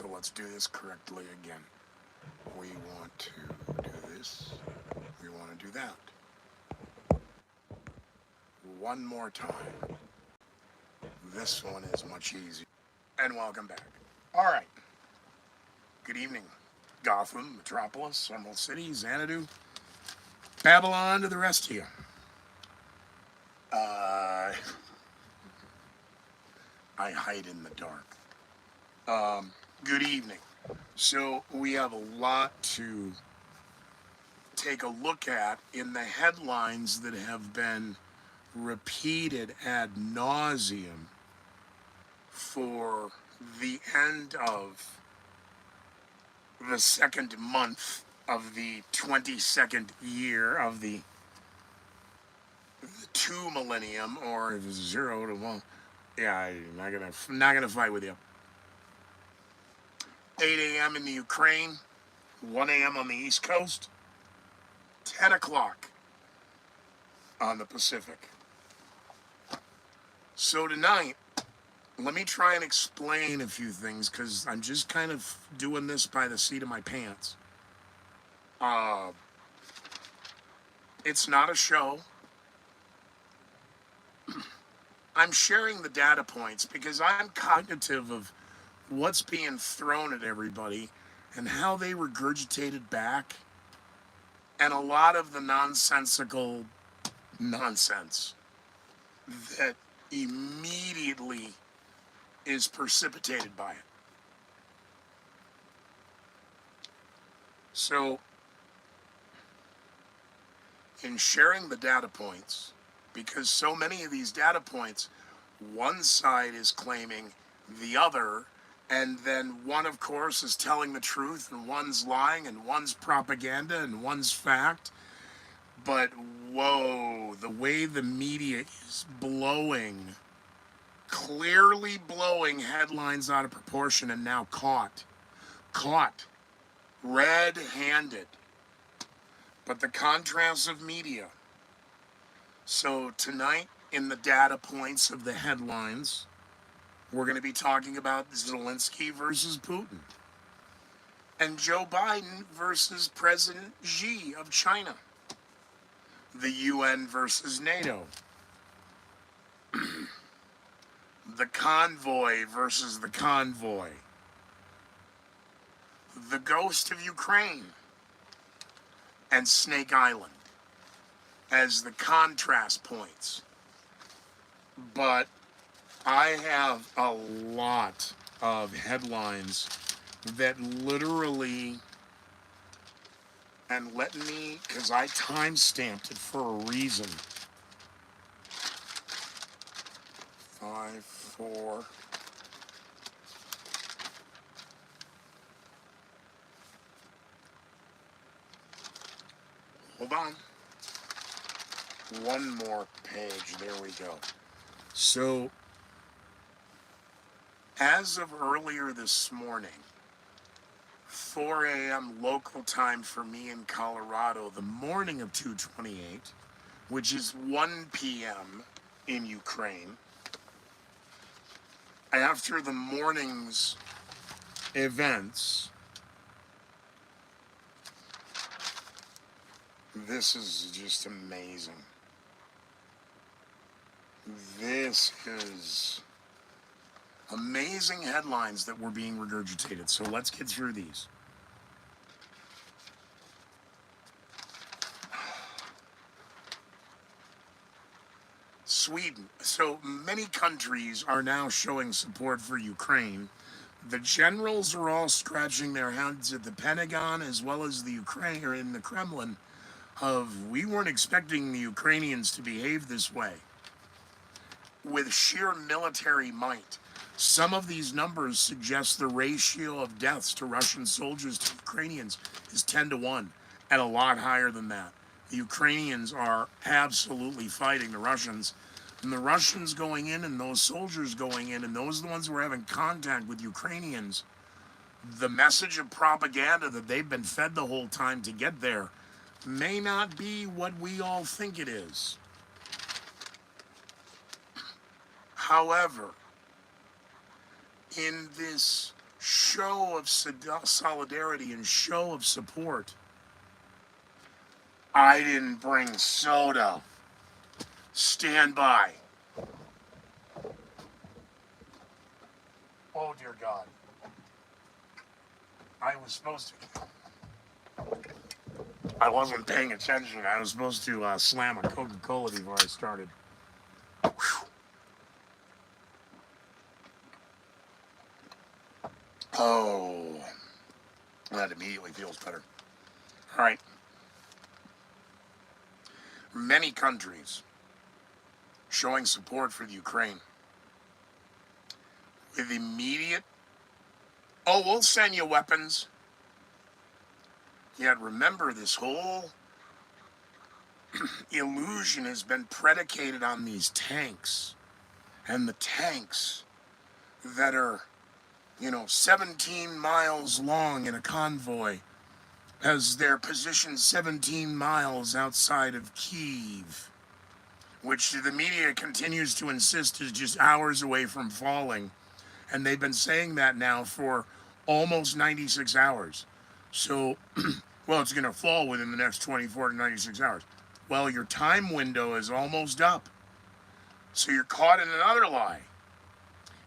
So let's do this correctly again. We want to do this. We want to do that. One more time. This one is much easier. And welcome back. All right. Good evening. Gotham, Metropolis, Emerald City, Xanadu, Babylon, to the rest of you. Uh, I hide in the dark. Good evening. So we have a lot to take a look at in the headlines that have been repeated ad nauseum for the end of the second month of the 22nd year of the two millennium, or if it's 0 to 1. Yeah, I'm not gonna fight with you. 8 a.m. in the Ukraine, 1 a.m. on the East Coast, 10 o'clock on the Pacific. So tonight, let me try and explain a few things, because I'm just kind of doing this by the seat of my pants. It's not a show. I'm sharing the data points because I'm cognitive of what's being thrown at everybody and how they regurgitate it back, and a lot of the nonsensical nonsense that immediately is precipitated by it. So, in sharing the data points, because so many of these data points, one side is claiming the other, and then one, of course, is telling the truth, and one's lying, and one's propaganda, and one's fact. But whoa, the way the media is clearly blowing headlines out of proportion, and now caught, red-handed. But the contrast of media. So tonight, in the data points of the headlines, we're going to be talking about Zelensky versus Putin, and Joe Biden versus President Xi of China, the UN versus NATO, the convoy versus the convoy, the ghost of Ukraine, and Snake Island as the contrast points. But I have a lot of headlines that literally, and let me, because I time-stamped it for a reason. 5, 4. Hold on. One more page. There we go. So, as of earlier this morning, 4 a.m. local time for me in Colorado, the morning of 2/28, which is 1 p.m. in Ukraine, after the morning's events, this is just amazing. This is amazing headlines that were being regurgitated. So let's get through these. Sweden. So many countries are now showing support for Ukraine. The generals are all scratching their heads at the Pentagon as well as the Ukraine, or in the Kremlin, of we weren't expecting the Ukrainians to behave this way. With sheer military might, some of these numbers suggest the ratio of deaths to Russian soldiers to Ukrainians is 10 to 1, and a lot higher than that. The Ukrainians are absolutely fighting the Russians, and the Russians going in and those soldiers going in, and those are the ones who are having contact with Ukrainians. The message of propaganda that they've been fed the whole time to get there may not be what we all think it is. However, in this show of solidarity and show of support. I didn't bring soda. Stand by. Oh, dear God. I was supposed to. I wasn't paying attention. I was supposed to slam a Coca-Cola before I started. Whew. Oh, that immediately feels better. All right. Many countries showing support for the Ukraine with immediate, oh, we'll send you weapons. Yet remember, this whole illusion has been predicated on these tanks. And the tanks that are, 17 miles long in a convoy, as they're positioned 17 miles outside of Kyiv, which the media continues to insist is just hours away from falling. And they've been saying that now for almost 96 hours. So, well, it's going to fall within the next 24 to 96 hours. Well, your time window is almost up. So you're caught in another lie.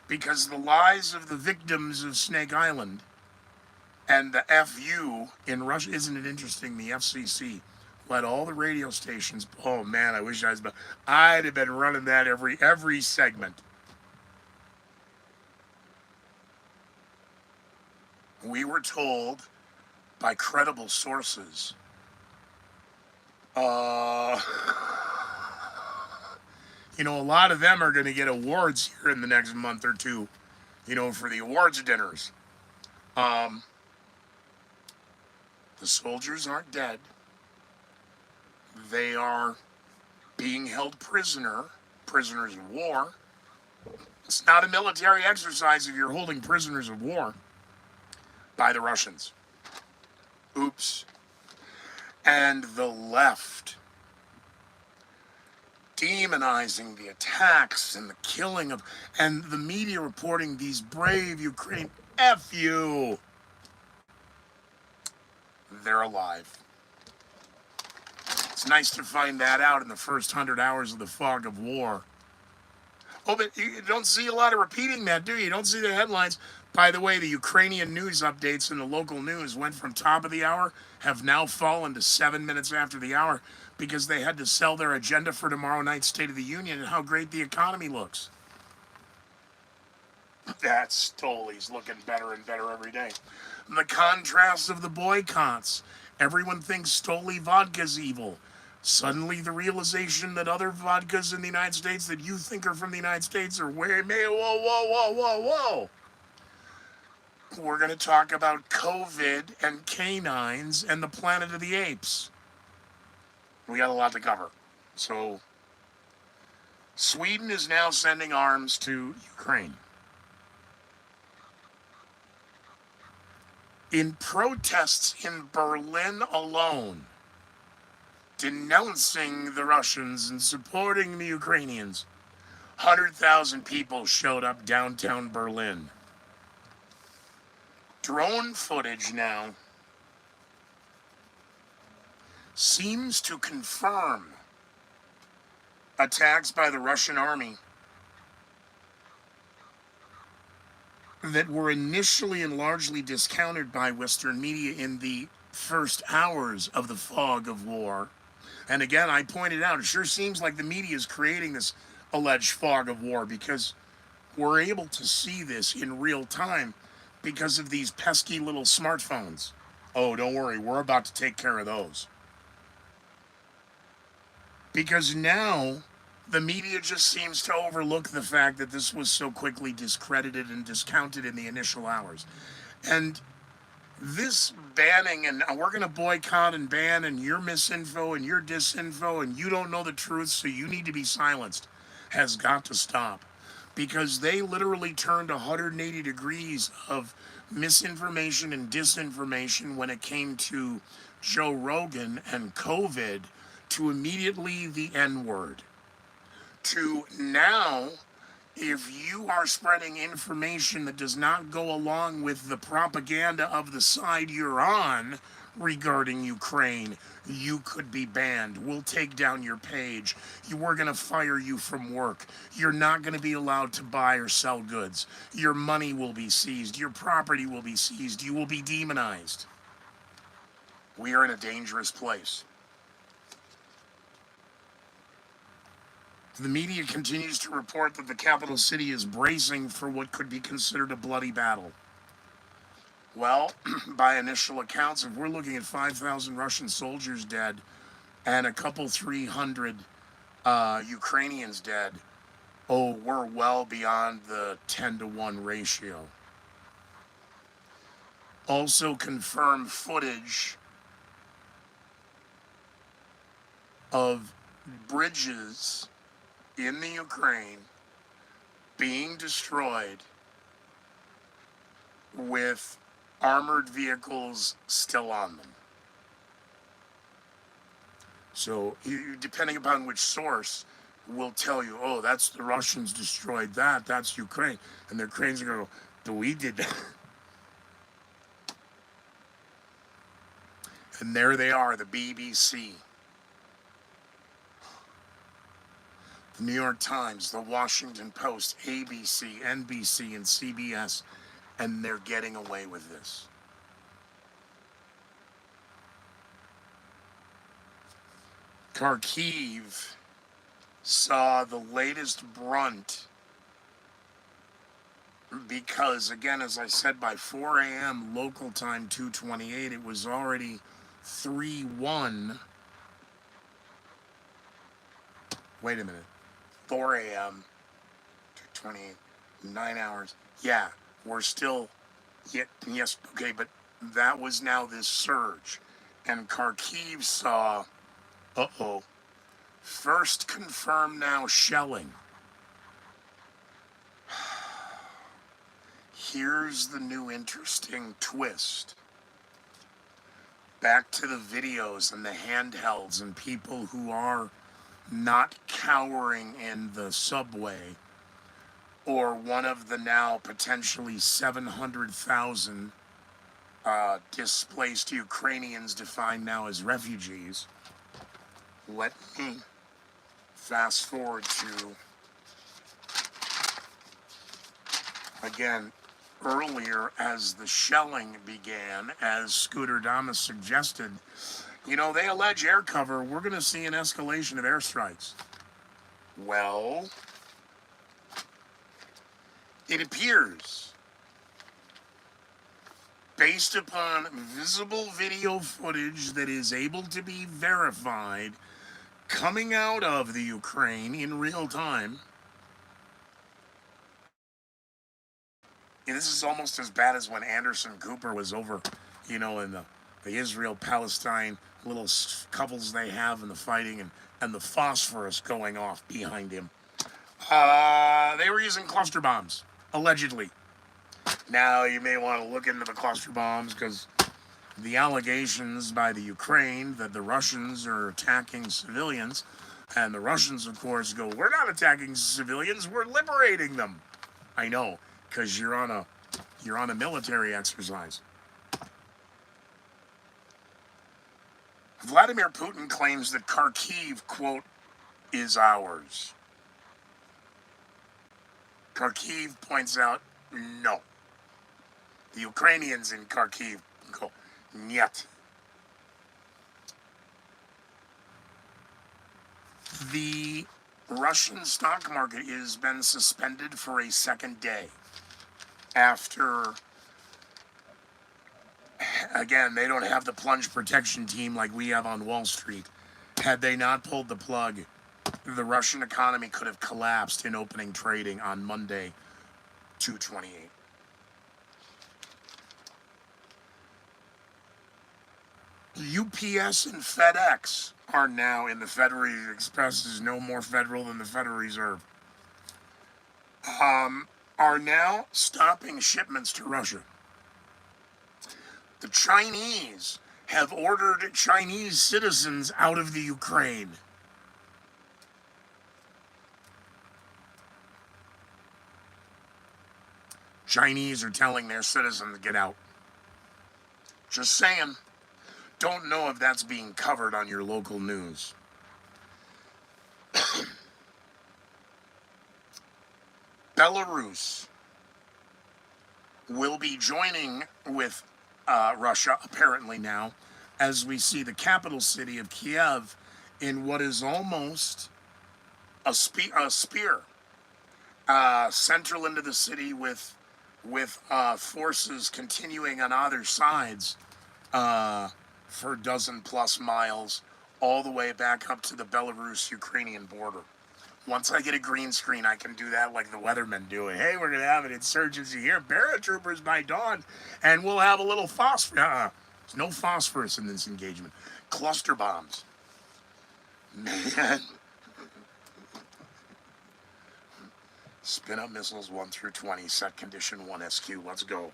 Because the lies of the victims of Snake Island and the FU in Russia, isn't it interesting? The FCC let all the radio stations, oh man, I wish I'd have been running that every segment. We were told by credible sources, a lot of them are going to get awards here in the next month or two, for the awards dinners. The soldiers aren't dead. They are being held prisoners of war. It's not a military exercise if you're holding prisoners of war by the Russians. Oops. And the left demonizing the attacks and the killing of, and the media reporting these brave Ukraine, F you. They're alive. It's nice to find that out in the first 100 hours of the fog of war. Oh, but you don't see a lot of repeating that, do you? You don't see the headlines. By the way, the Ukrainian news updates in the local news went from top of the hour, have now fallen to 7 minutes after the hour because they had to sell their agenda for tomorrow night's State of the Union and how great the economy looks. That Stoli's looking better and better every day. The contrast of the boycotts. Everyone thinks Stoli vodka's evil. Suddenly the realization that other vodkas in the United States that you think are from the United States are whoa. We're going to talk about COVID and canines and the Planet of the Apes. We got a lot to cover. So, Sweden is now sending arms to Ukraine. In protests in Berlin alone, denouncing the Russians and supporting the Ukrainians, 100,000 people showed up downtown Berlin. Drone footage now seems to confirm attacks by the Russian army that were initially and largely discounted by Western media in the first hours of the fog of war. And again, I pointed out, it sure seems like the media is creating this alleged fog of war because we're able to see this in real time because of these pesky little smartphones. Oh, don't worry, we're about to take care of those. Because now the media just seems to overlook the fact that this was so quickly discredited and discounted in the initial hours. And this banning and we're going to boycott and ban and you're misinfo and you're disinfo and you don't know the truth, so you need to be silenced, has got to stop. Because they literally turned 180 degrees of misinformation and disinformation when it came to Joe Rogan and COVID to immediately the N-word. To now If you are spreading information that does not go along with the propaganda of the side you're on regarding Ukraine, you could be banned. We'll take down your page. We're going to fire you from work. You're not going to be allowed to buy or sell goods. Your money will be seized. Your property will be seized. You will be demonized. We are in a dangerous place. The media continues to report that the capital city is bracing for what could be considered a bloody battle. Well, by initial accounts, if we're looking at 5,000 Russian soldiers dead and a couple 300 Ukrainians dead, oh, we're well beyond the 10-to-1 ratio. Also confirmed footage of bridges in the Ukraine being destroyed with armored vehicles still on them. So, depending upon which source, will tell you, oh, that's the Russians destroyed that, that's Ukraine. And the Ukrainians are going to go, but we did that. And there they are, the BBC, the New York Times, the Washington Post, ABC, NBC, and CBS, and they're getting away with this. Kharkiv saw the latest brunt because, again, as I said, by 4 a.m. local time, 2:28, it was already 3-1. Wait a minute. 4 a.m. 2:28, 9 hours. Yeah, we're still, yes, okay, but that was now this surge. And Kharkiv saw, first confirmed now shelling. Here's the new interesting twist. Back to the videos and the handhelds and people who are not cowering in the subway, or one of the now potentially 700,000 displaced Ukrainians defined now as refugees. Let me fast forward to, again, earlier as the shelling began, as Scooter Damas suggested. They allege air cover. We're going to see an escalation of airstrikes. Well, it appears, based upon visible video footage that is able to be verified coming out of the Ukraine in real time, this is almost as bad as when Anderson Cooper was over, in the Israel-Palestine little couples they have in the fighting, and the phosphorus going off behind him. They were using cluster bombs, allegedly. Now, you may want to look into the cluster bombs because the allegations by the Ukraine that the Russians are attacking civilians, and the Russians, of course, go, we're not attacking civilians, we're liberating them. I know, because you're on a military exercise. Vladimir Putin claims that Kharkiv, quote, is ours. Kharkiv points out, no. The Ukrainians in Kharkiv go, niet. The Russian stock market has been suspended for a second day after, again, they don't have the plunge protection team like we have on Wall Street. Had they not pulled the plug, the Russian economy could have collapsed in opening trading on Monday, 2/28. UPS and FedEx are now in the Federal Express is no more federal than the Federal Reserve. Are now stopping shipments to Russia. The Chinese have ordered Chinese citizens out of the Ukraine. Chinese are telling their citizens to get out. Just saying. Don't know if that's being covered on your local news. Belarus will be joining with Russia, apparently now, as we see the capital city of Kiev in what is almost a spear central into the city with forces continuing on either sides for a dozen plus miles all the way back up to the Belarus-Ukrainian border. Once I get a green screen, I can do that like the weathermen do it. Hey, we're going to have an insurgency here, paratroopers by dawn, and we'll have a little phosphorus. There's no phosphorus in this engagement. Cluster bombs. Man. Spin up missiles 1 through 20, set condition 1 SQ. Let's go.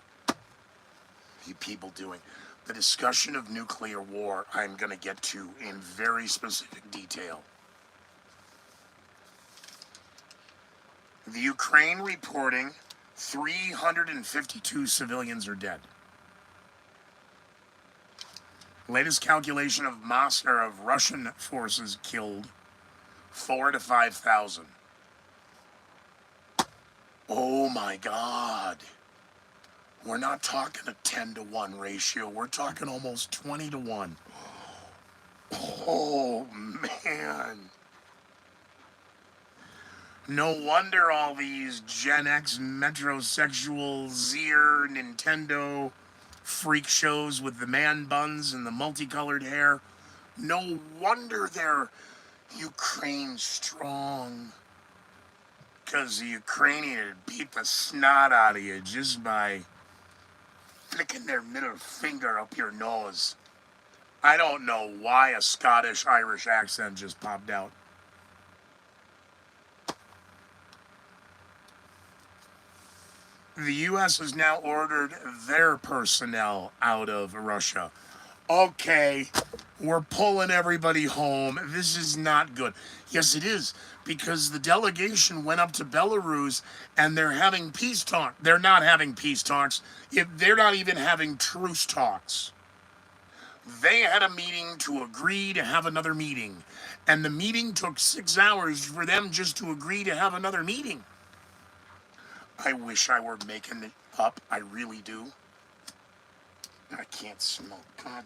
You people doing the discussion of nuclear war, I'm going to get to in very specific detail. The Ukraine reporting 352 civilians are dead. Latest calculation of Russian forces killed 4,000 to 5,000. Oh my God. We're not talking a 10-to-1 ratio. We're talking almost 20-to-1. Oh man. No wonder all these Gen X metrosexual Zier Nintendo freak shows with the man buns and the multicolored hair. No wonder they're Ukraine strong. Because the Ukrainian beat the snot out of you just by flicking their middle finger up your nose. I don't know why a Scottish-Irish accent just popped out. The U.S. has now ordered their personnel out of Russia. Okay, we're pulling everybody home. This is not good. Yes, it is, because the delegation went up to Belarus and they're having peace talks. They're not having peace talks. They're not even having truce talks. They had a meeting to agree to have another meeting. And the meeting took 6 hours for them just to agree to have another meeting. I wish I were making it up. I really do. I can't smell. God.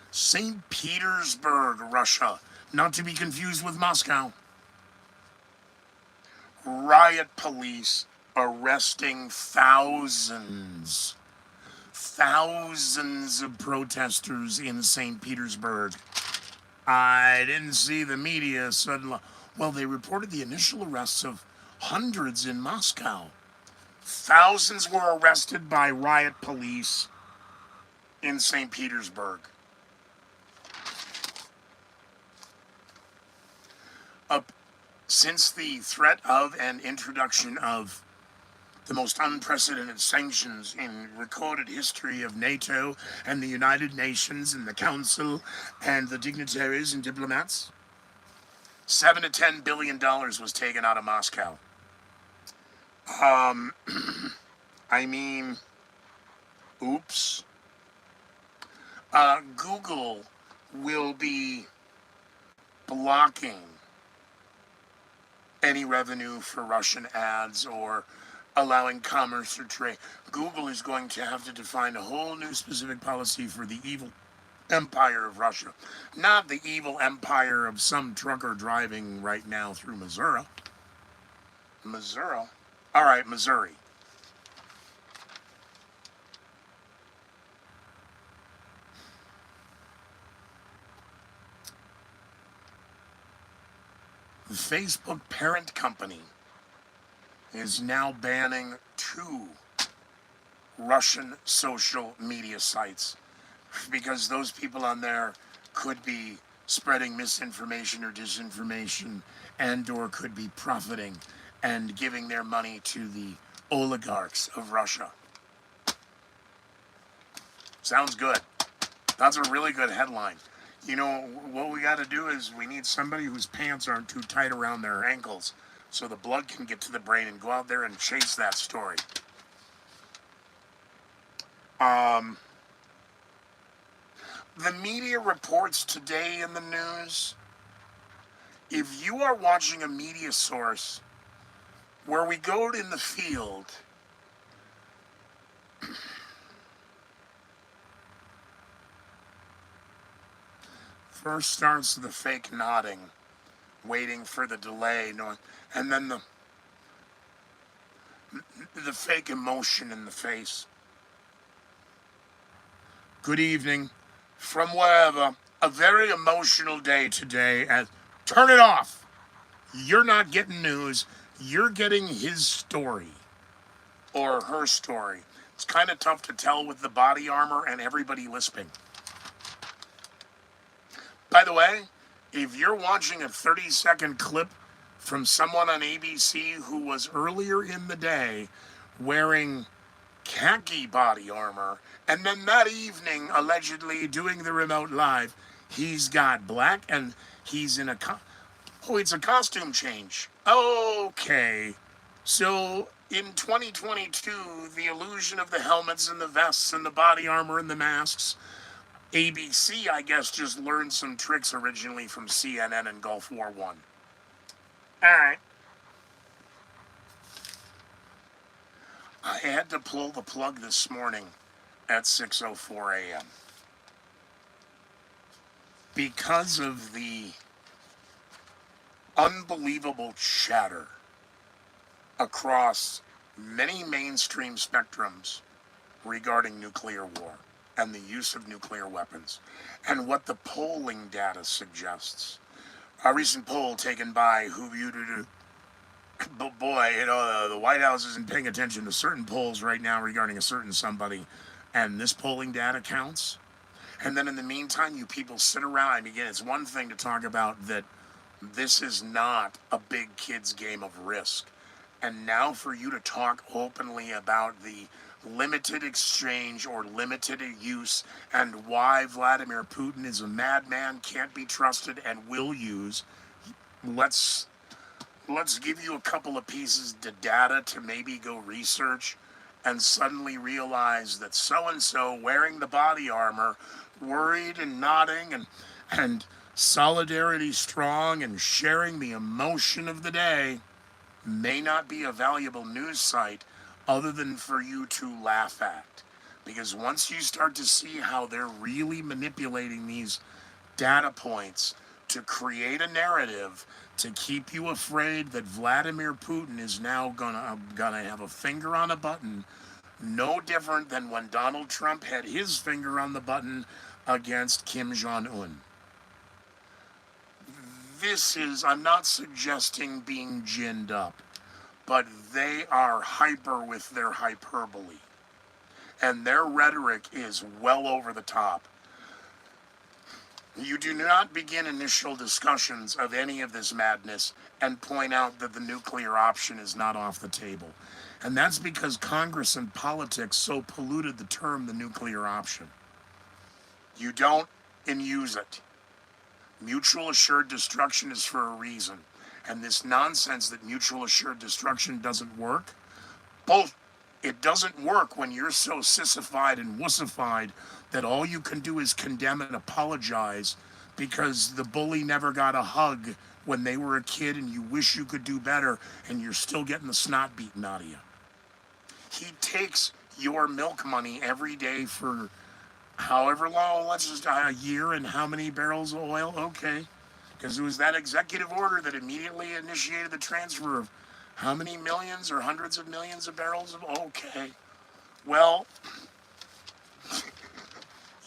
St. Petersburg, Russia. Not to be confused with Moscow. Riot police arresting thousands of protesters in St. Petersburg. I didn't see the media suddenly. Well, they reported the initial arrests of hundreds in Moscow. Thousands were arrested by riot police in St. Petersburg. Since the threat of and introduction of the most unprecedented sanctions in recorded history of NATO and the United Nations and the Council and the dignitaries and diplomats, $7 to $10 billion was taken out of Moscow. I mean, oops. Google will be blocking any revenue for Russian ads or allowing commerce or trade. Google is going to have to define a whole new specific policy for the evil empire of Russia. Not the evil empire of some trucker driving right now through Missouri. Missouri? All right, Missouri. The Facebook parent company is now banning 2 Russian social media sites because those people on there could be spreading misinformation or disinformation and or could be profiting and giving their money to the oligarchs of Russia. Sounds good. That's a really good headline. You know, what we got to do is we need somebody whose pants aren't too tight around their ankles so the blood can get to the brain and go out there and chase that story. Um, the media reports today in the news, if you are watching a media source where we go in the field, first starts the fake nodding, waiting for the delay, and then the fake emotion in the face. Good evening. From wherever, a very emotional day today. As turn it off. You're not getting news. You're getting his story or her story. It's kind of tough to tell with the body armor and everybody lisping. By the way, if you're watching a 30-second clip from someone on ABC who was earlier in the day wearing khaki body armor, and then that evening allegedly doing the remote live, he's got black and he's in oh, it's a costume change. Okay. So in 2022, the illusion of the helmets and the vests and the body armor and the masks, ABC, I guess, just learned some tricks originally from CNN and Gulf War One. All right. I had to pull the plug this morning at 6:04 a.m. because of the unbelievable chatter across many mainstream spectrums regarding nuclear war and the use of nuclear weapons and what the polling data suggests. A recent poll taken by but boy, the White House isn't paying attention to certain polls right now regarding a certain somebody, and this polling data counts. And then in the meantime, you people sit around. And again, it's one thing to talk about that this is not a big kid's game of Risk. And now for you to talk openly about the limited exchange or limited use and why Vladimir Putin is a madman, can't be trusted, and will use, let's give you a couple of pieces of data to maybe go research and suddenly realize that so-and-so wearing the body armor, worried and nodding and solidarity strong and sharing the emotion of the day may not be a valuable news site other than for you to laugh at. Because once you start to see how they're really manipulating these data points to create a narrative to keep you afraid that Vladimir Putin is now gonna have a finger on a button, no different than when Donald Trump had his finger on the button against Kim Jong-un. This is, I'm not suggesting being ginned up, but they are hyper with their hyperbole. And their rhetoric is well over the top. You do not begin initial discussions of any of this madness and point out that the nuclear option is not off the table. And that's because Congress and politics so polluted the term the nuclear option. You don't use it. Mutual assured destruction is for a reason. And this nonsense that mutual assured destruction doesn't work, both it doesn't work when you're so sissified and wussified that all you can do is condemn and apologize because the bully never got a hug when they were a kid and you wish you could do better and you're still getting the snot beaten out of you. He takes your milk money every day for however long, let's just a year, and how many barrels of oil? Okay. Because it was that executive order that immediately initiated the transfer of how many millions or hundreds of millions of barrels of, okay. Well,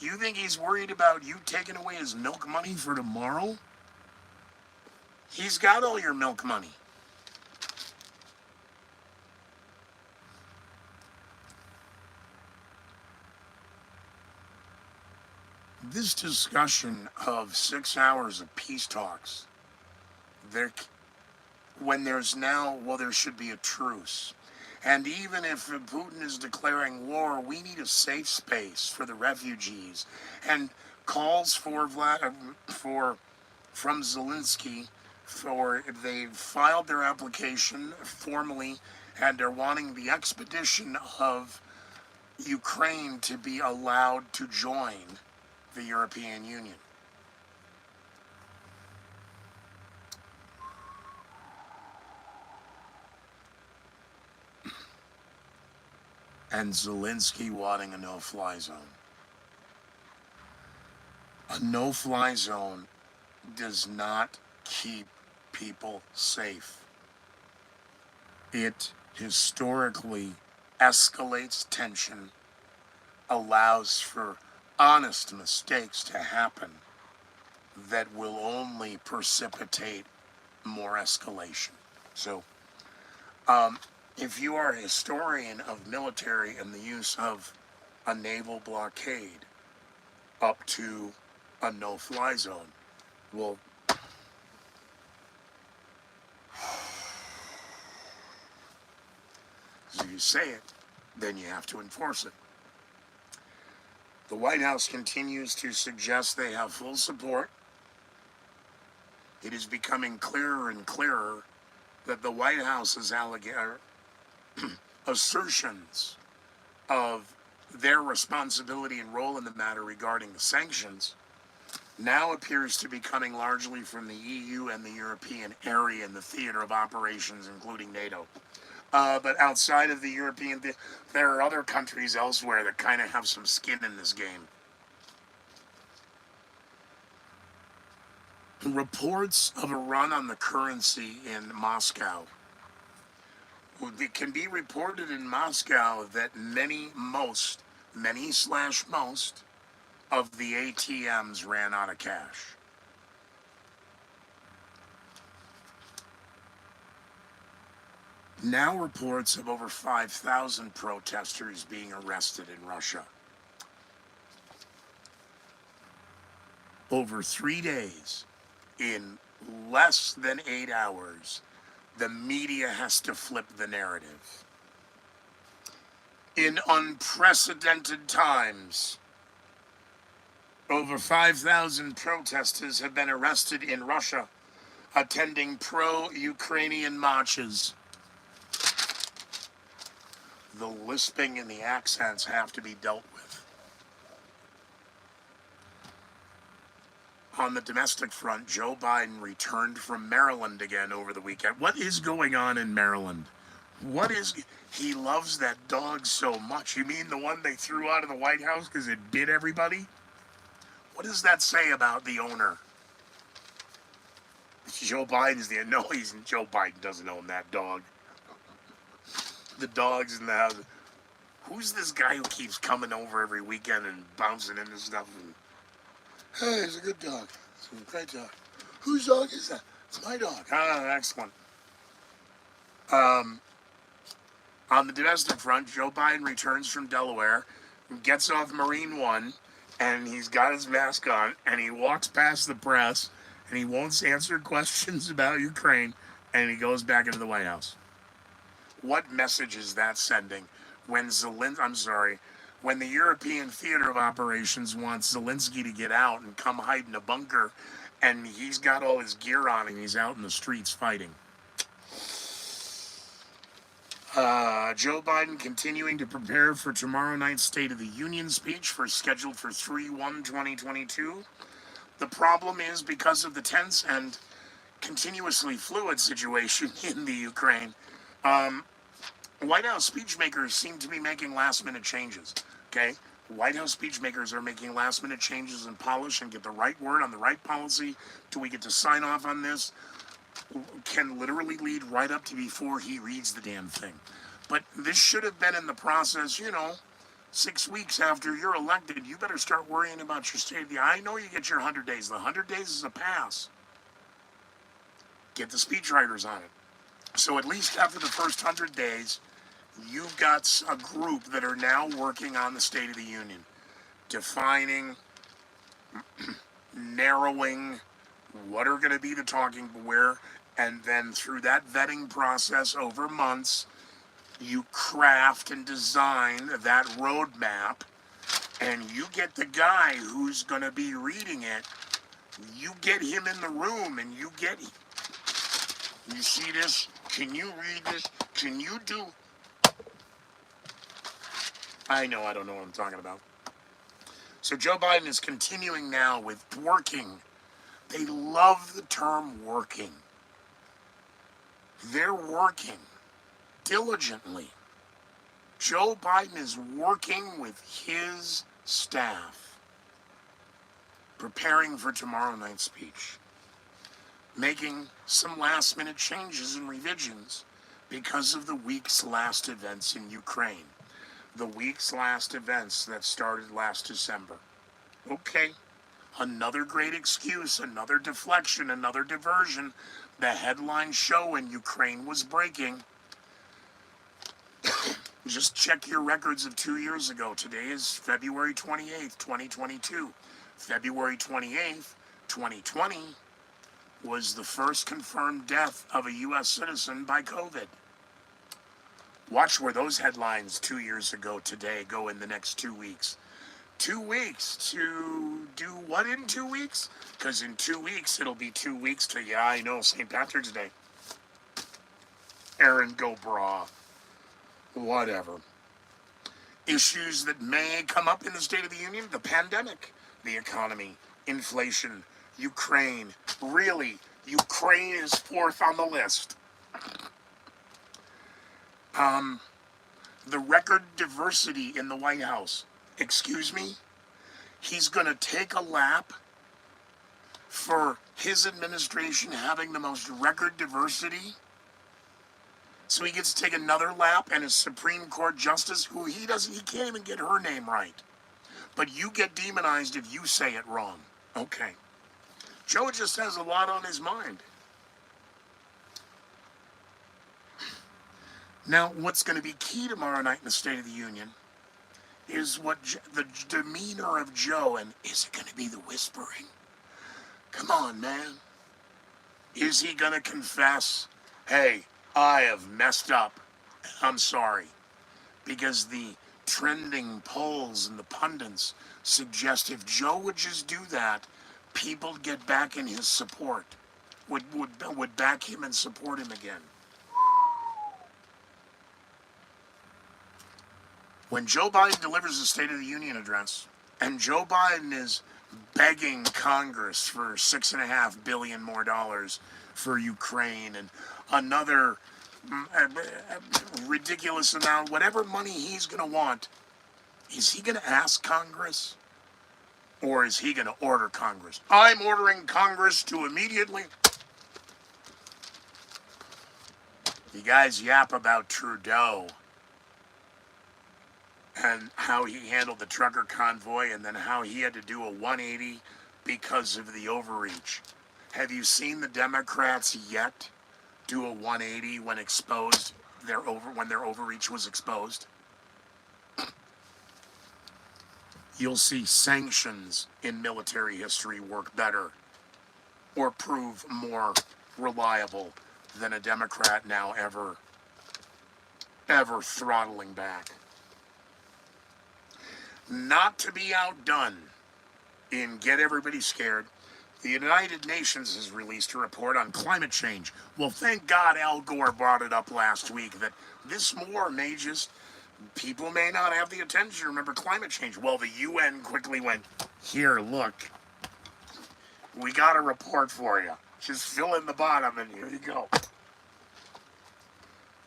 you think he's worried about you taking away his milk money for tomorrow? He's got all your milk money. This discussion of 6 hours of peace talks, when there's now, well, there should be a truce. And even if Putin is declaring war, we need a safe space for the refugees. And calls from Zelensky they've filed their application formally, and they're wanting the expedition of Ukraine to be allowed to join the European Union. And Zelensky wanting a no-fly zone. A no-fly zone does not keep people safe. It historically escalates tension, allows for honest mistakes to happen that will only precipitate more escalation. So, if you are a historian of military and the use of a naval blockade up to a no-fly zone, well, if you say it, then you have to enforce it. The White House continues to suggest they have full support. It is becoming clearer and clearer that the White House's assertions of their responsibility and role in the matter regarding the sanctions now appears to be coming largely from the EU and the European area and the theater of operations, including NATO. But outside of the European, there are other countries elsewhere that kind of have some skin in this game. Reports of a run on the currency in Moscow. It can be reported in Moscow that many/most of the ATMs ran out of cash. Now reports of over 5,000 protesters being arrested in Russia. Over 3 days, in less than 8 hours, the media has to flip the narrative. In unprecedented times, over 5,000 protesters have been arrested in Russia attending pro-Ukrainian marches. The lisping and the accents have to be dealt with. On the domestic front, Joe Biden returned from Maryland again over the weekend. What is going on in Maryland? He loves that dog so much. You mean the one they threw out of the White House because it bit everybody? What does that say about the owner? Joe Biden doesn't own that dog. The dog's in the house. Who's this guy who keeps coming over every weekend and bouncing into stuff? And, hey, it's a good dog. It's a great dog. Whose dog is that? It's my dog. Next one. On the domestic front, Joe Biden returns from Delaware, gets off Marine One, and he's got his mask on, and he walks past the press, and he won't answer questions about Ukraine, and he goes back into the White House. What message is that sending when when the European theater of operations wants Zelensky to get out and come hide in a bunker, and he's got all his gear on and he's out in the streets fighting? Joe Biden continuing to prepare for tomorrow night's State of the Union speech scheduled for 3/1/2022. The problem is, because of the tense and continuously fluid situation in the Ukraine, White House speechmakers seem to be making last-minute changes, okay? White House speechmakers are making last-minute changes and polish and get the right word on the right policy. Do we get to sign off on this? Can literally lead right up to before he reads the damn thing. But this should have been in the process, 6 weeks after you're elected. You better start worrying about your state of the... I know you get your 100 days. The 100 days is a pass. Get the speechwriters on it. So at least after the first 100 days, you've got a group that are now working on the State of the Union, defining, narrowing what are going to be the talking where, and then through that vetting process over months, you craft and design that roadmap and you get the guy who's going to be reading it, you get him in the room and you see this? Can you read this? Can you do? I know, I don't know what I'm talking about. So Joe Biden is continuing now with working. They love the term working. They're working diligently. Joe Biden is working with his staff, preparing for tomorrow night's speech, making some last-minute changes and revisions because of the week's last events in Ukraine. The week's last events that started last December. Okay, another great excuse, another deflection, another diversion. The headlines show when Ukraine was breaking. Just check your records of 2 years ago. Today is February 28th, 2022. February 28th, 2020 was the first confirmed death of a U.S. citizen by COVID. Watch where those headlines 2 years ago today go in the next 2 weeks. 2 weeks to do what in 2 weeks? Because in 2 weeks, it'll be 2 weeks to, yeah, I know, St. Patrick's Day. Aaron go bra. Whatever. Issues that may come up in the State of the Union: the pandemic, the economy, inflation, Ukraine. Really, Ukraine is fourth on the list. The record diversity in the White House. Excuse me? He's going to take a lap for his administration having the most record diversity? So he gets to take another lap, and a Supreme Court justice who he can't even get her name right. But you get demonized if you say it wrong. Okay. Joe just has a lot on his mind. Now, what's going to be key tomorrow night in the State of the Union is what the demeanor of Joe, and is it going to be the whispering? Come on, man. Is he going to confess, hey, I have messed up, I'm sorry? Because the trending polls and the pundits suggest if Joe would just do that, people would get back in his support, would back him and support him again. When Joe Biden delivers the State of the Union address, and Joe Biden is begging Congress for $6.5 billion more for Ukraine and another ridiculous amount, whatever money he's going to want, is he going to ask Congress? Or is he going to order Congress? I'm ordering Congress to immediately. You guys yap about Trudeau and how he handled the trucker convoy, and then how he had to do a 180 because of the overreach. Have you seen the Democrats yet do a 180 when exposed when their overreach was exposed? You'll see sanctions in military history work better or prove more reliable than a Democrat now ever throttling back. Not to be outdone in get everybody scared, the United Nations has released a report on climate change. Well, thank God Al Gore brought it up last week that this war may just, people may not have the attention to remember climate change. Well, the UN quickly went, here, look, we got a report for you. Just fill in the bottom and here you go.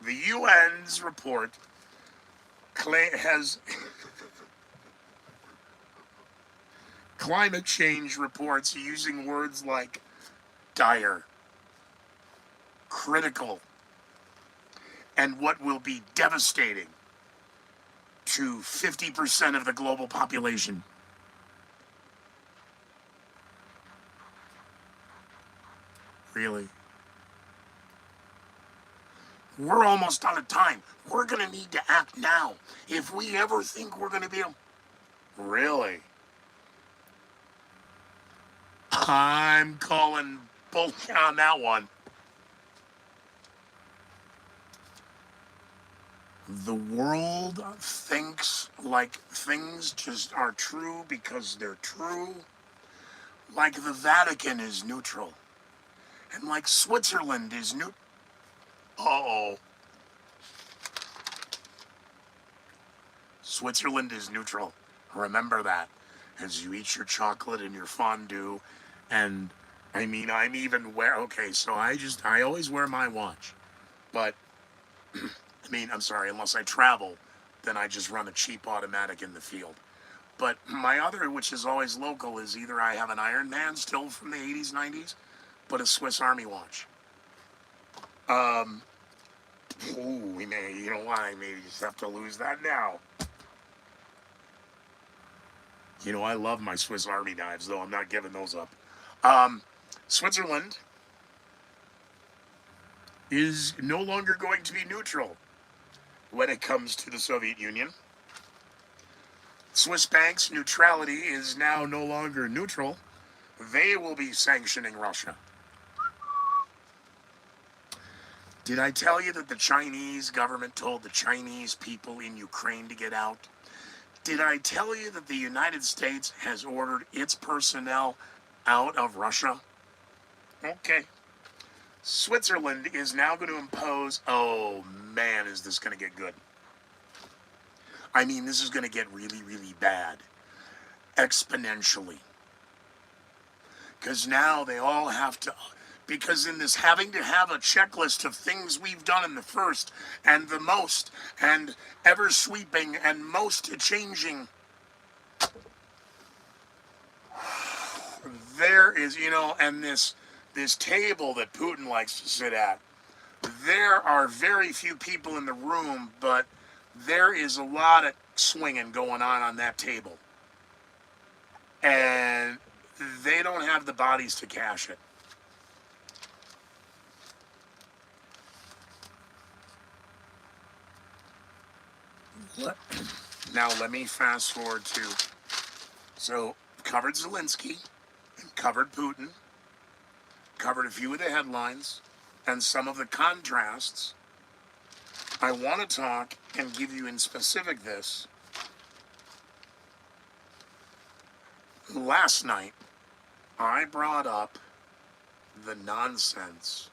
The UN's report has climate change reports using words like dire, critical, and what will be devastating to 50% of the global population. Really? We're almost out of time. We're going to need to act now. If we ever think we're going to be Really? I'm calling bullshit on that one. The world thinks like things just are true because they're true. Like the Vatican is neutral. And like Switzerland is new. Oh, Switzerland is neutral. Remember that as you eat your chocolate and your fondue. And I mean, I'm even wear. Okay, so I always wear my watch. But I mean, I'm sorry, unless I travel, then I just run a cheap automatic in the field. But my other, which is always local, is either I have an Iron Man still from the 80s, 90s, but a Swiss Army watch. Um, we may, you know why, maybe just have to lose that now. You know, I love my Swiss Army knives, though I'm not giving those up. Um, Switzerland is no longer going to be neutral when it comes to the Soviet Union. Swiss banks' neutrality is now no longer neutral. They will be sanctioning Russia. Did I tell you that the Chinese government told the Chinese people in Ukraine to get out? Did I tell you that the United States has ordered its personnel out of Russia? Okay. Switzerland is now going to impose, oh man, is this going to get good. I mean, this is going to get really, really bad. Exponentially. Because now they all have to, because in this having to have a checklist of things we've done in the first and the most and ever sweeping and most changing, there is, you know, and this table that Putin likes to sit at, there are very few people in the room, but there is a lot of swinging going on that table. And they don't have the bodies to cash it. Now let me fast forward to, so covered Zelensky, covered Putin, covered a few of the headlines, and some of the contrasts. I want to talk and give you in specific this. Last night, I brought up the nonsense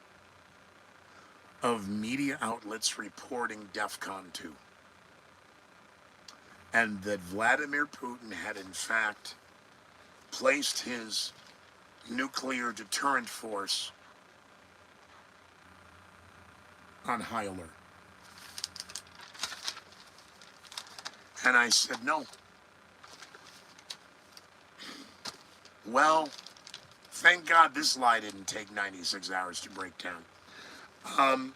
of media outlets reporting DEFCON 2. And that Vladimir Putin had in fact placed his nuclear deterrent force on high alert. And I said, no. Well, thank God this lie didn't take 96 hours to break down.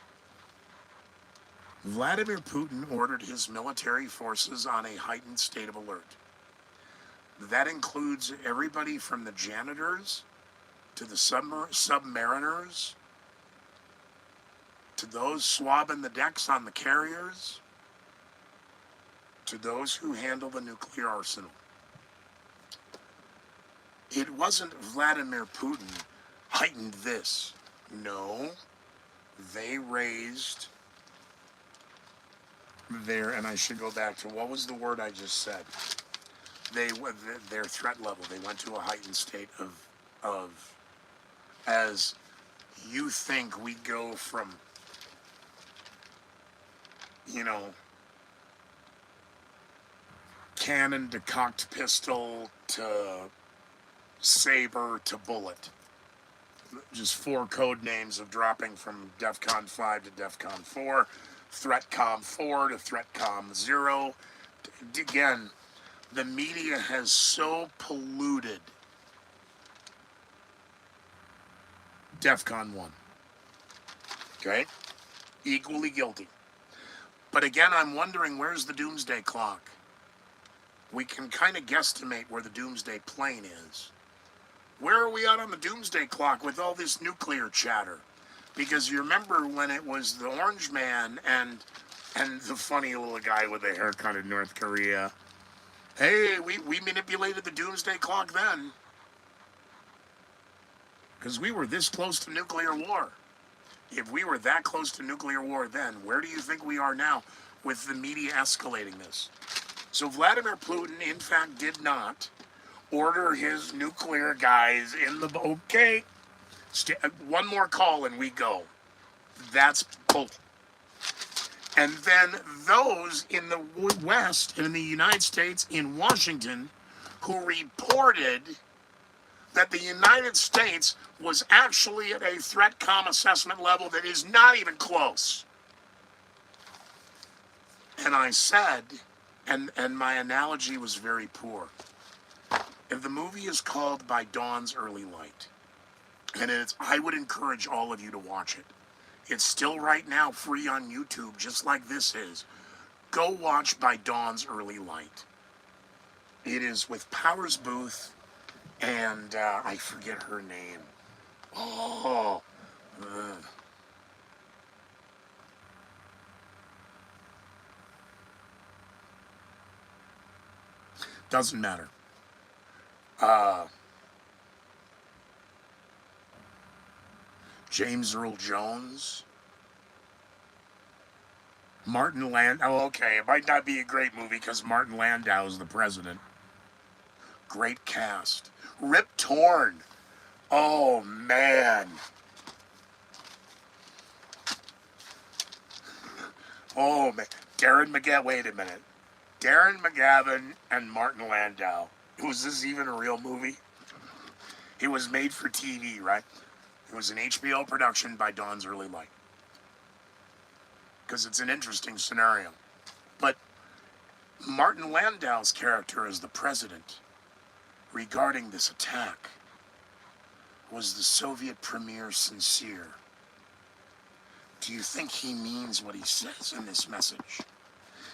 Vladimir Putin ordered his military forces on a heightened state of alert. That includes everybody from the janitors to the submariners to those swabbing the decks on the carriers to those who handle the nuclear arsenal. It wasn't Vladimir Putin heightened this. No, they raised and I should go back to, what was the word I just said? Their threat level, they went to a heightened state of as you think we go from, you know, cannon to cocked pistol to saber to bullet. Just 4 code names of dropping from DEFCON 5 to DEFCON 4, ThreatCom 4 to ThreatCom 0. Again, the media has so polluted DEFCON 1. Okay? Equally guilty. But again, I'm wondering, where's the doomsday clock? We can kind of guesstimate where the doomsday plane is. Where are we at on the doomsday clock with all this nuclear chatter? Because you remember when it was the orange man and the funny little guy with the haircut in North Korea. Hey, we manipulated the doomsday clock then. Because we were this close to nuclear war. If we were that close to nuclear war then, where do you think we are now with the media escalating this? So Vladimir Putin, in fact, did not order his nuclear guys in the... Okay, one more call and we go. That's bull. And then those in the West, in the United States, in Washington, who reported that the United States was actually at a threat-com assessment level that is not even close. And I said, and my analogy was very poor. If the movie is called By Dawn's Early Light, and I would encourage all of you to watch it. It's still right now free on YouTube, just like this is. Go watch By Dawn's Early Light. It is with Powers Booth and I forget her name. Oh, doesn't matter. James Earl Jones. Martin Landau. Oh, okay, it might not be a great movie because Martin Landau is the president. Great cast. Rip Torn. Oh, man. Oh, man. Darren McGavin. Wait a minute. Darren McGavin and Martin Landau. Was this even a real movie? It was made for TV, right? It was an HBO production By Dawn's Early Light. Because it's an interesting scenario. But Martin Landau's character as the president regarding this attack was the Soviet premier sincere? Do you think he means what he says in this message?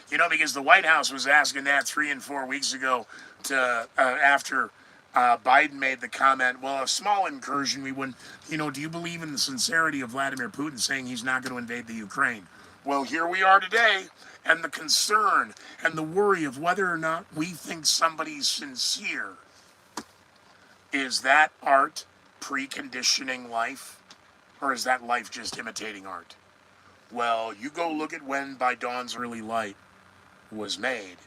You know, because the White House was asking that 3 and 4 weeks ago to after Biden made the comment, well, a small incursion, we wouldn't, do you believe in the sincerity of Vladimir Putin saying he's not going to invade the Ukraine? Well, here we are today, and the concern and the worry of whether or not we think somebody's sincere. Is that art preconditioning life, or is that life just imitating art? Well, you go look at when By Dawn's Early Light was made,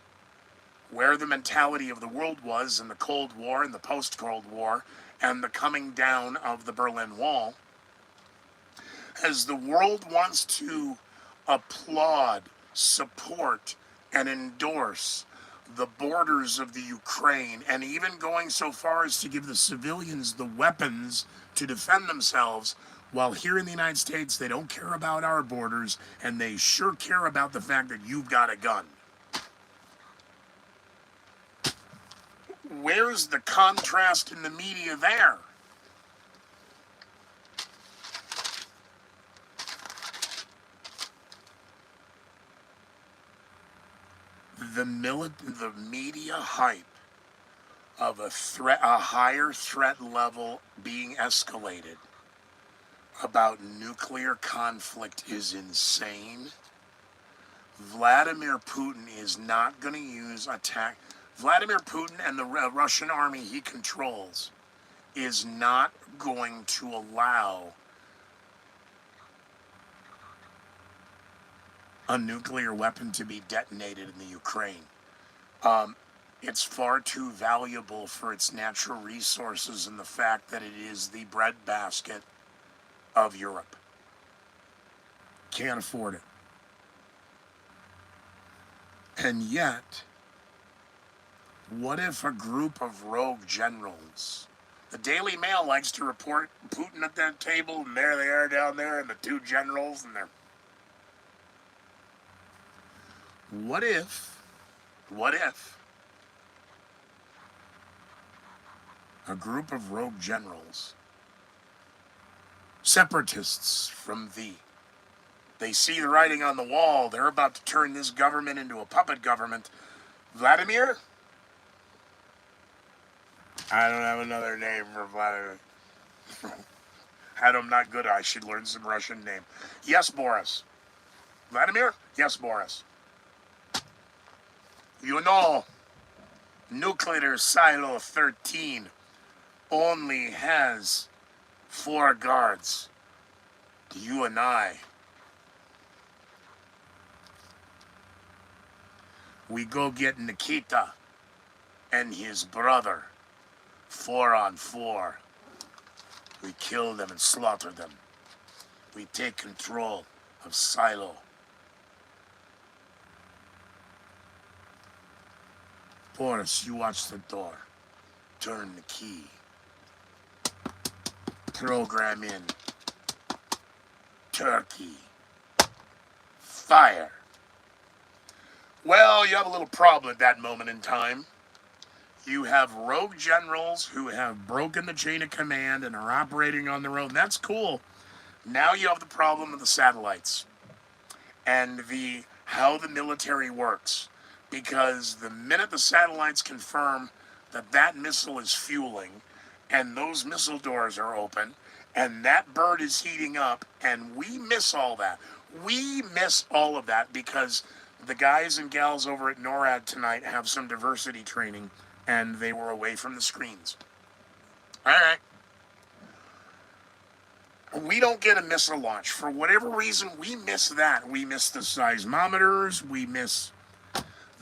where the mentality of the world was in the Cold War and the post-Cold War and the coming down of the Berlin Wall, as the world wants to applaud, support, and endorse the borders of the Ukraine, and even going so far as to give the civilians the weapons to defend themselves, while here in the United States they don't care about our borders, and they sure care about the fact that you've got a gun. Where's the contrast in the media there? The media hype of a higher threat level being escalated about nuclear conflict is insane. Vladimir Putin is not going to use attack. Vladimir Putin and the Russian army he controls is not going to allow a nuclear weapon to be detonated in the Ukraine. It's far too valuable for its natural resources and the fact that it is the breadbasket of Europe. Can't afford it. And yet, what if a group of rogue generals... The Daily Mail likes to report Putin at that table, and there they are down there, and the two generals, and they're... What if a group of rogue generals, separatists from they see the writing on the wall, they're about to turn this government into a puppet government. Vladimir? I don't have another name for Vladimir. I'm not good. I should learn some Russian name. Yes, Boris. Vladimir? Yes, Boris. You know, nuclear silo 13 only has 4 guards. You and I, we go get Nikita and his brother, 4-on-4. We kill them and slaughter them. We take control of Silo. Boris, you watch the door. Turn the key. Program in. Turkey. Fire. Well, you have a little problem at that moment in time. You have rogue generals who have broken the chain of command and are operating on their own. That's cool. Now you have the problem of the satellites and how the military works. Because the minute the satellites confirm that that missile is fueling and those missile doors are open and that bird is heating up and we miss all that. We miss all of that because the guys and gals over at NORAD tonight have some diversity training and they were away from the screens. All right. We don't get a missile launch. For whatever reason, we miss that. We miss the seismometers. We miss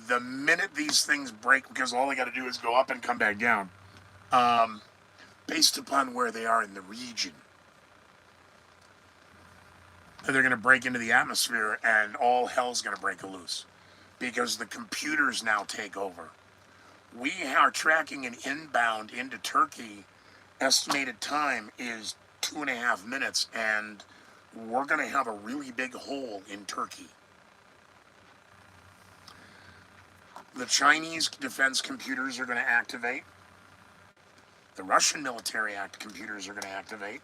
the minute these things break, because all they got to do is go up and come back down, based upon where they are in the region. They're going to break into the atmosphere and all hell's going to break loose because the computers now take over. We are tracking an inbound into Turkey. Estimated time is 2.5 minutes, and we're going to have a really big hole in Turkey. The Chinese defense computers are going to activate. The Russian military computers are going to activate.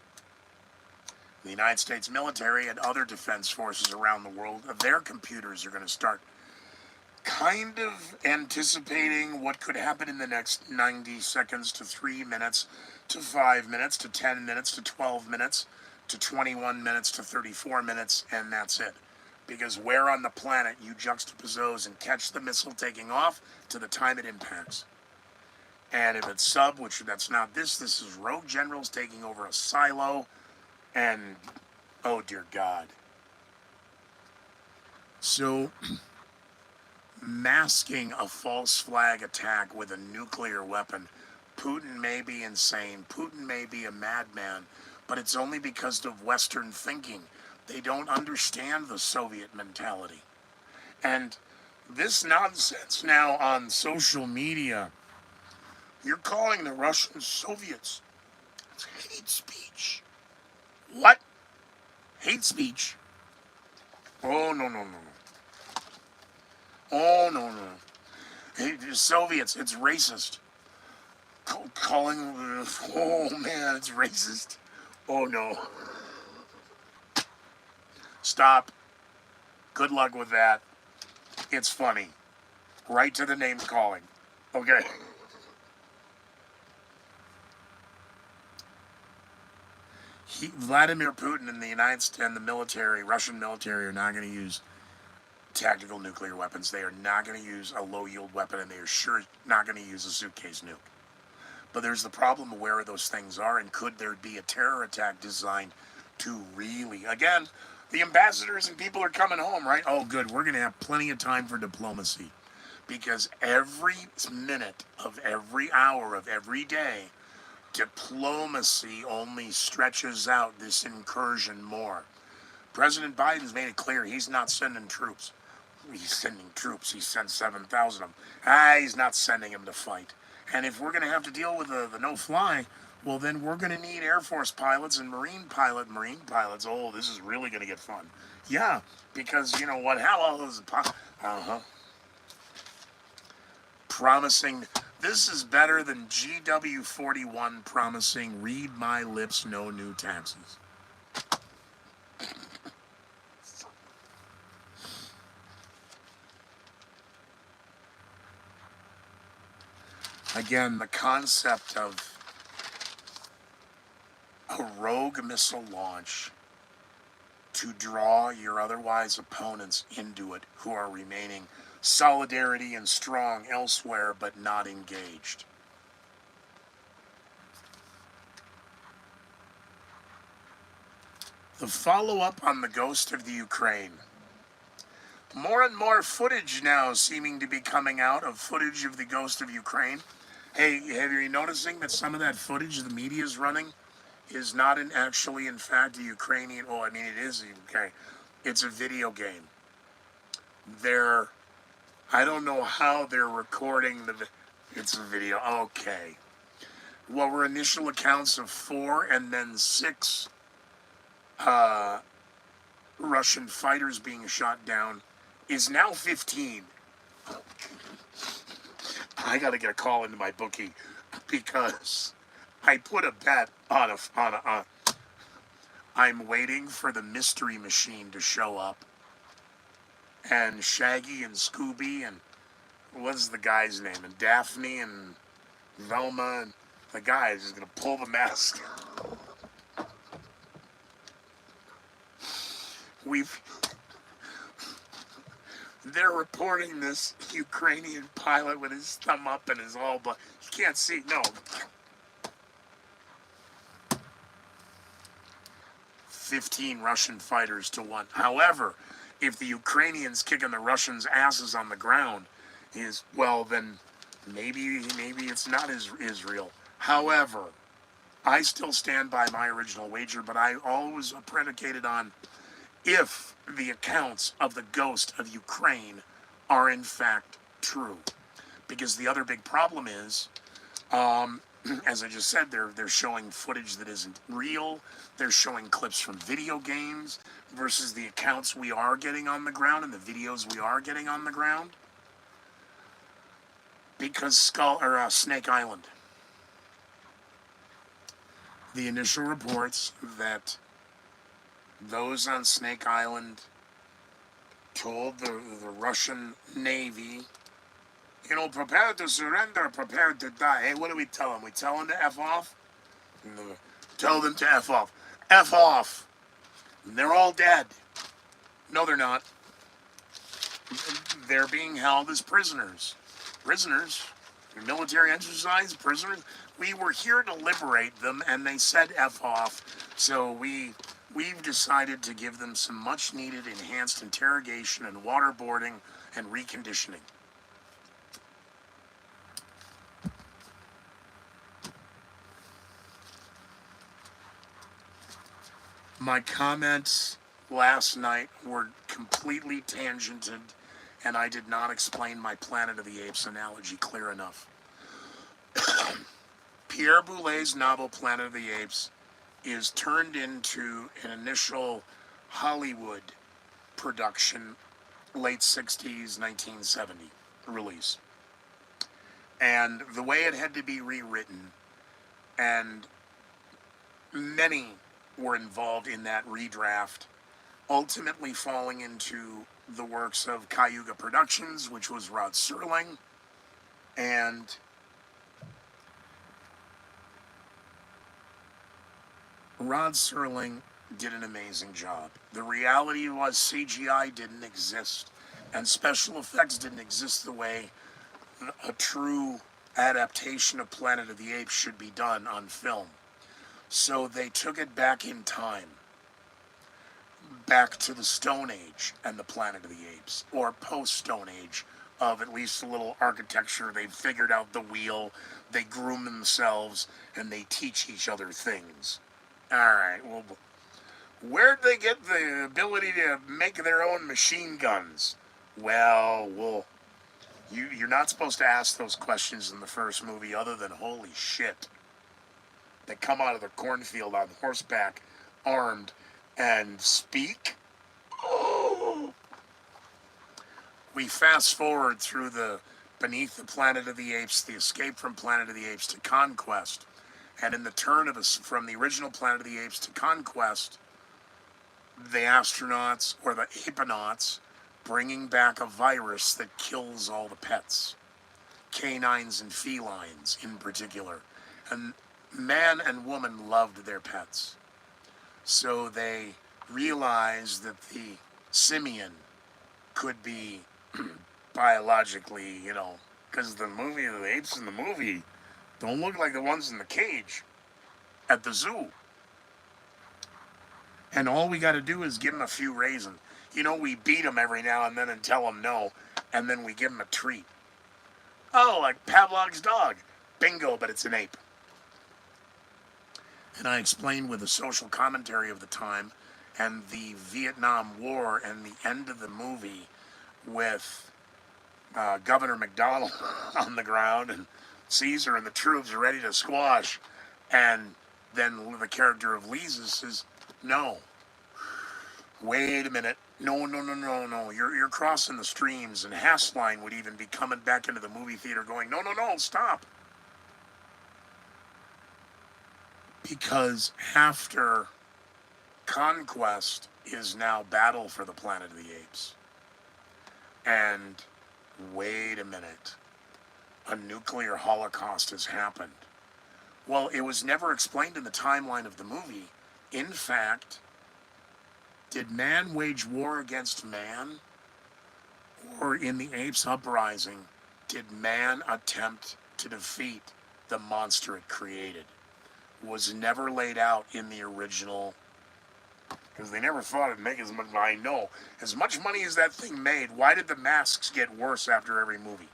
The United States military and other defense forces around the world, their computers are going to start kind of anticipating what could happen in the next 90 seconds to 3 minutes to 5 minutes to 10 minutes to 12 minutes to 21 minutes to 34 minutes, and that's it. Because where on the planet you juxtapose and catch the missile taking off to the time it impacts. And if it's sub, which that's not this is rogue generals taking over a silo, and oh dear God. So masking a false flag attack with a nuclear weapon. Putin may be insane. Putin may be a madman, but it's only because of Western thinking. They don't understand the Soviet mentality. And this nonsense now on social media, you're calling the Russians Soviets. It's hate speech. What? Hate speech? Oh, no, no, no. Oh, no, no. Hey, the Soviets, it's racist. Calling, oh man, it's racist. Oh no. Stop. Good luck with that. It's funny. Right to the name calling. Okay. Vladimir Putin and the United States and the military, Russian military, are not going to use tactical nuclear weapons. They are not going to use a low-yield weapon, and they are sure not going to use a suitcase nuke. But there's the problem of where those things are, and could there be a terror attack designed to really, again, the ambassadors and people are coming home, right? Oh, good, we're going to have plenty of time for diplomacy. Because every minute of every hour of every day, diplomacy only stretches out this incursion more. President Biden's made it clear he's not sending troops. He's sending troops. He sent 7,000 of them. He's not sending them to fight. And if we're going to have to deal with the no-fly, well, then we're going to need Air Force pilots and Marine pilots. Oh, this is really going to get fun. Yeah, because, you know what, how all those... Promising... This is better than GW41 promising, read my lips, no new taxes. Again, the concept of a rogue missile launch to draw your otherwise opponents into it who are remaining solidarity and strong elsewhere but not engaged. The follow-up on the ghost of the Ukraine. More and more footage now seeming to be coming out of footage of the ghost of Ukraine. Hey, have you noticing that some of that footage the media is running is not actually, in fact, a Ukrainian? Oh, I mean, it is okay. It's a video game. They're, I don't know how they're recording the. It's a video. Okay. What were initial accounts of 4 and then 6 Russian fighters being shot down is now 15. I got to get a call into my bookie because I put a bet on a. I'm waiting for the mystery machine to show up, and Shaggy and Scooby and what's the guy's name, and Daphne and Velma, and the guy is just gonna pull the mask. They're reporting this Ukrainian pilot with his thumb up and his all blood. You can't see. No. 15 Russian fighters to 1. However, if the Ukrainians kicking the Russians' asses on the ground is, well, then maybe it's not Israel. However, I still stand by my original wager, but I always predicated on if the accounts of the ghost of Ukraine are in fact true. Because the other big problem is, as I just said, they're showing footage that isn't real. They're showing clips from video games versus the accounts we are getting on the ground and the videos we are getting on the ground. Because Snake Island, the initial reports that those on Snake Island told the Russian Navy, prepared to surrender, prepared to die. Hey, what do we tell them? We tell them to F off? Tell them to F off. F off. And they're all dead. No, they're not. They're being held as prisoners. Prisoners. Military exercise, prisoners. We were here to liberate them, and they said F off. So we've decided to give them some much-needed enhanced interrogation and waterboarding and reconditioning. My comments last night were completely tangented, and I did not explain my Planet of the Apes analogy clear enough. Pierre Boulez's novel Planet of the Apes is turned into an initial Hollywood production, late 60s, 1970 release. And the way it had to be rewritten, and many were involved in that redraft, ultimately falling into the works of Cayuga Productions, which was Rod Serling, and Rod Serling did an amazing job. The reality was CGI didn't exist, and special effects didn't exist the way a true adaptation of Planet of the Apes should be done on film. So they took it back in time, back to the Stone Age and the Planet of the Apes, or post-Stone Age, of at least a little architecture. They figured out the wheel, they groom themselves, and they teach each other things. Alright, well, where'd they get the ability to make their own machine guns? Well, you're not supposed to ask those questions in the first movie other than holy shit. They come out of the cornfield on horseback, armed, and speak? Oh. We fast forward through Beneath the Planet of the Apes, the escape from Planet of the Apes to Conquest. And in the turn from the original Planet of the Apes to Conquest, the astronauts, or the apenauts, bringing back a virus that kills all the pets. Canines and felines in particular. And man and woman loved their pets. So they realized that the simian could be biologically, because the apes in the movie don't look like the ones in the cage at the zoo. And all we got to do is give them a few raisins. You know, we beat them every now and then and tell them no, and then we give them a treat. Oh, like Pavlov's dog. Bingo, but it's an ape. And I explained with the social commentary of the time and the Vietnam War and the end of the movie with Governor McDonald on the ground and Caesar and the troops ready to squash. And then the character of Lisa says, no, wait a minute. No. You're crossing the streams. And Hassline would even be coming back into the movie theater going, no, stop. Because after Conquest is now Battle for the Planet of the Apes. And wait a minute. A nuclear holocaust has happened. Well, it was never explained in the timeline of the movie. In fact, did man wage war against man? Or in the apes' uprising, did man attempt to defeat the monster it created? Was never laid out in the original, because they never thought it'd make as much money. I know. As much money as that thing made, why did the masks get worse after every movie?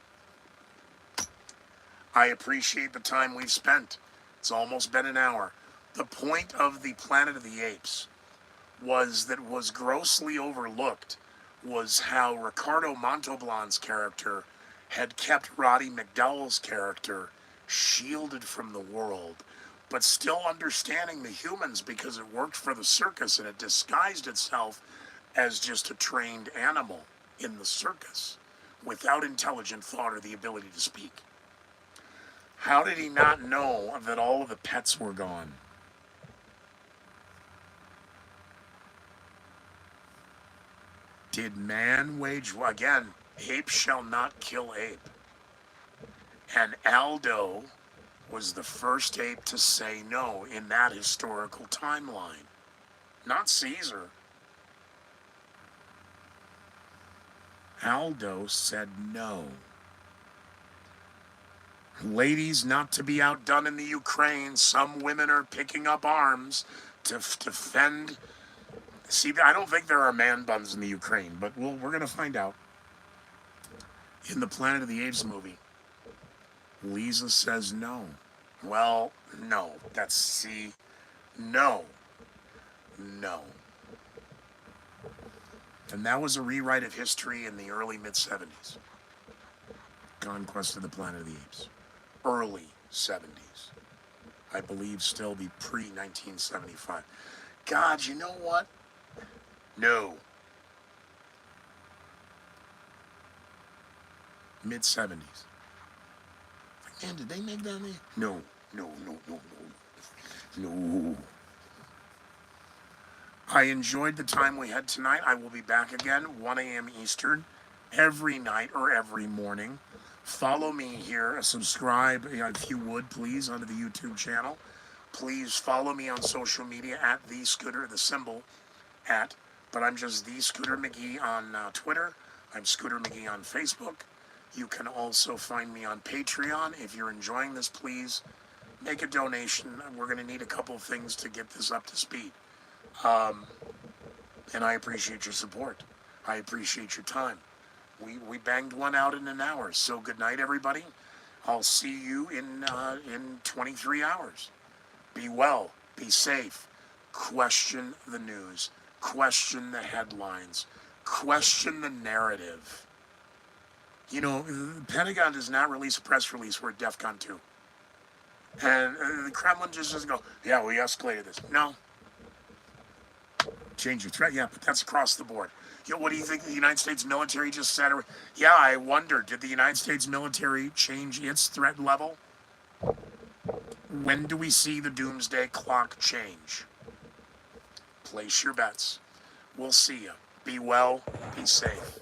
I appreciate the time we've spent. It's almost been an hour. The point of the Planet of the Apes was that was grossly overlooked was how Ricardo Montalban's character had kept Roddy McDowell's character shielded from the world, but still understanding the humans because it worked for the circus and it disguised itself as just a trained animal in the circus without intelligent thought or the ability to speak. How did he not know that all of the pets were gone? Did man wage war? Again, ape shall not kill ape. And Aldo was the first ape to say no in that historical timeline. Not Caesar. Aldo said no. Ladies, not to be outdone in the Ukraine, some women are picking up arms to defend. See, I don't think there are man buns in the Ukraine, but we're going to find out. In the Planet of the Apes movie, Lisa says no. Well, no. No. And that was a rewrite of history in the early mid-70s. Conquest of the Planet of the Apes. Early 70s. I believe still be pre-1975. God, you know what? No. Mid-70s. Man, did they make that name? No. I enjoyed the time we had tonight. I will be back again, 1 a.m. Eastern, every night or every morning. Follow me here. Subscribe, if you would, please, onto the YouTube channel. Please follow me on social media at The Scooter, the symbol at, but I'm just The Scooter McGee on Twitter. I'm Scooter McGee on Facebook. You can also find me on Patreon. If you're enjoying this, please make a donation. We're going to need a couple of things to get this up to speed. And I appreciate your support. I appreciate your time. We banged one out in an hour. So good night, everybody. I'll see you in 23 hours. Be well. Be safe. Question the news. Question the headlines. Question the narrative. You know, the Pentagon does not release a press release. We're at DEFCON 2. And the Kremlin just doesn't go, yeah, we escalated this. No. Change your threat? Yeah, but that's across the board. You know, what do you think the United States military just said? Yeah, I wonder, did the United States military change its threat level? When do we see the doomsday clock change? Place your bets. We'll see you. Be well. Be safe.